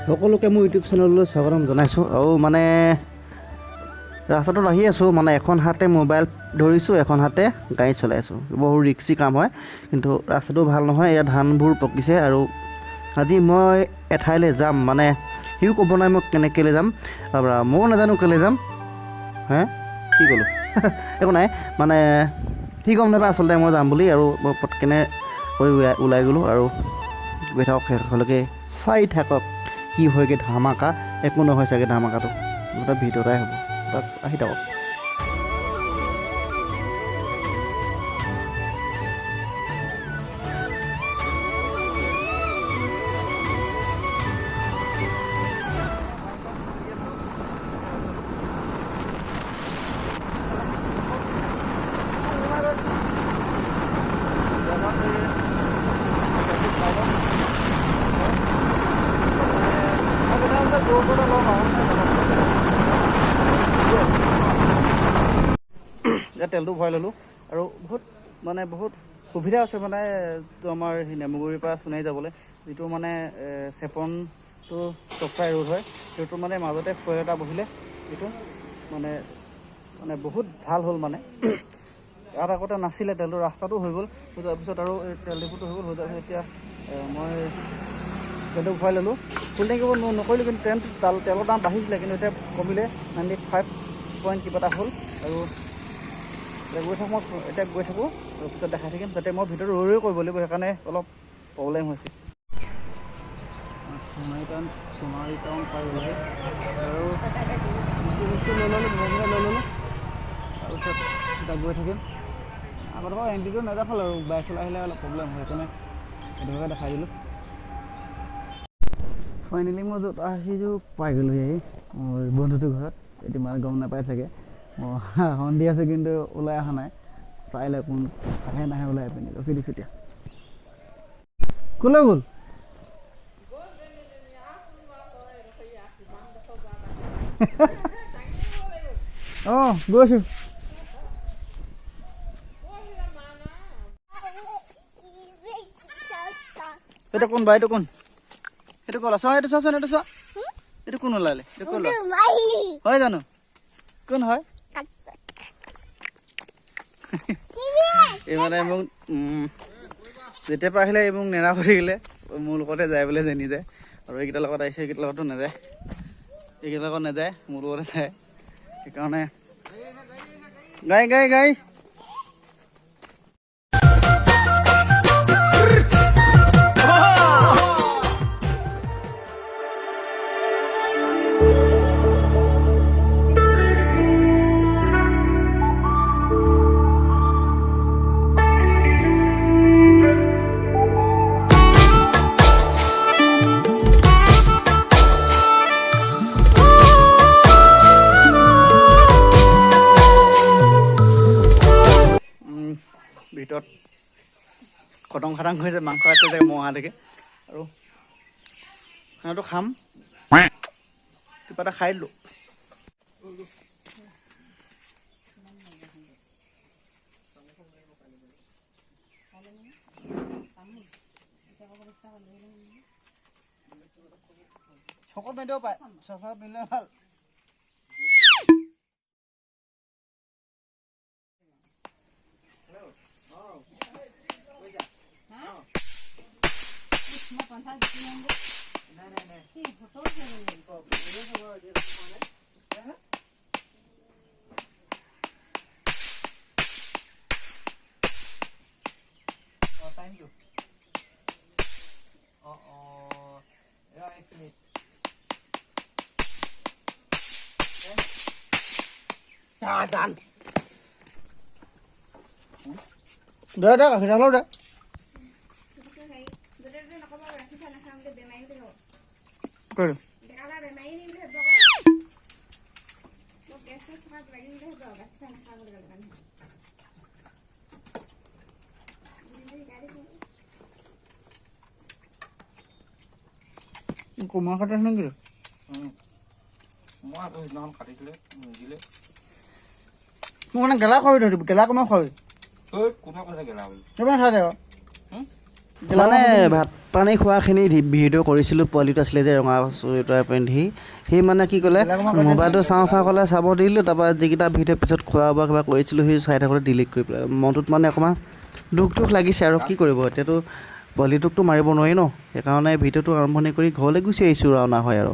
সকলোকে মোৰ ইউটিউব চেনেললৈ স্বাগতম জনাইছোঁ। আৰু মানে ৰাস্তাটোত আহি আছোঁ, মানে এখন হাতে মোবাইল ধৰিছোঁ, এখন হাতে গাড়ী চলাই আছোঁ। বহুত ৰিক্সি কাম হয়, কিন্তু ৰাস্তাটো ভাল নহয়। ইয়াত ধানবোৰ পকিছে আৰু আজি মই এঠাইলৈ যাম, মানে সিও ক'ব নাই মই কেনেকৈ যাম, তাৰপৰা ময়ো নাজানো কেলৈ যাম। হে কি ক'লোঁ একো নাই, মানে সি গম নাপায় আচলতে মই যাম বুলি। আৰু মই পটকেনে হৈ ওলাই গ'লোঁ আৰু গৈ থাকক, শেষলৈকে চাই থাকক কি হয়গৈ ধামাকা। একো নহয় চাগে ধামাকাটো, এটা ভিডিঅ'টাই হ'ব, বাছ আহি থাকক। এতিয়া তেলটো ভৰাই ল'লোঁ আৰু বহুত সুবিধা আছে, মানে আমাৰ সেই নেমুগুৰিৰ পৰা সোণাৰী যাবলৈ, যিটো মানে চেপনটো চফাই ৰোড হয়, সেইটো মানে মাজতে ফুৱেৰ এটা বহিলে, যিটো মানে বহুত ভাল হ'ল। মানে ইয়াত আগতে নাছিলে তেলটো, ৰাস্তাটো হৈ গ'ল, হৈ যোৱাৰ পিছত আৰু এই তেল ডিপুটো হৈ গ'ল, হৈ যোৱাৰ পিছত এতিয়া মই তেলটো ভৰাই ল'লোঁ। ফুল টেংকি নকৰিলোঁ, কিন্তু তেলৰ দাম বাঢ়িছিলে, কিন্তু এতিয়া কমিলে 95 পইণ্ট কিবা এটা হ'ল। আৰু এতিয়া গৈ থাকোঁ আৰু পিছত দেখাই থাকিম, যাতে মই ভিডিঅ'টো ৰৈ কৰিব লাগিব, সেইকাৰণে অলপ প্ৰব্লেম হৈছে। সোণাৰী টাউন পাই গ'লে আৰু বস্তু লৈ ল'লোঁ, লৈ ল'লোঁ, তাৰপিছত এতিয়া গৈ থাকিম। আগতে বাৰু এণ্ট্ৰিটো নেদেখালোঁ, আৰু বাইক চলাই আহিলে অলপ প্ৰব্লেম হয়, সেইকাৰণে সেইটোকে দেখাই দিলোঁ। ফাইনেলি মই য'ত আহিছোঁ পাই গ'লোহি, মোৰ বন্ধুটোৰ ঘৰত। এতিয়া মানে গম নাপাই চাগে, মই সন্ধি আছোঁ, কিন্তু ওলাই অহা নাই। চাই লয় কোন আহে নাহে ওলাই পিনি ৰখি দিছোঁ। এতিয়া ক'লৈ গ'ল? অঁ গৈছোঁ। এইটো কোন বা, এইটো কোন? সেইটো ক'লা চোৱা, এইটো চোৱাচোন, এইটো চোৱা, এইটো কোন ওলালে? এইটো ক'লা হয় জানো? কোন হয়? এই মানে মোক যেতিয়াৰ পৰা আহিলে এই মোক নেৰা হৈ থাকিলে, মোৰ লগতে যায় বোলে যেনি যায়। আৰু এইকেইটাৰ লগত আহিছে, এইকেইটাৰ লগতো নাযায়, এইকেইটাৰ লগত নাযায়, মোৰ লগতে যায়। সেইকাৰণে গাই ভিতৰত খটং খাটাং হৈছে, মাংস আছে চাগে মহা দেখে। আৰু খানাটো খাম, কিবা এটা খাই দিলোঁ। চকত নিদিব পাৰে, চফাত নিলে ভাল। Thank you. Yeah, it's me. Done. Đợi đó, thì đâu đó. Coi. Cuma kata nengir. Mua tôi non cắt đi lấy. Mua nang gala khoi rồi, gala có mà khoi. Tôi cũng không có cái nào. Nó bán sao đấy? মানে ভাত পানী খোৱাখিনি video' কৰিছিলোঁ পোৱালিটো আছিলে যে ৰঙা sweater পিন্ধি সি মানে কি ক'লে মোবাইলটো চাওঁ ক'লে চাব দিলোঁ তাৰপৰা যিকেইটা ভিডিঅ' পিছত খোৱা বোৱা কিবা কৰিছিলোঁ সি চাই থাকোঁতে ডিলিট কৰি পেলাই মনটোত মানে অকণমান দুখ লাগিছে আৰু কি কৰিব এতিয়াতো পোৱালিটোকতো মাৰিব নোৱাৰি ন সেইকাৰণে ভিডিঅ'টো আৰম্ভণি কৰি ঘৰলৈ গুচি আহিছোঁ ৰাওনা হয় আৰু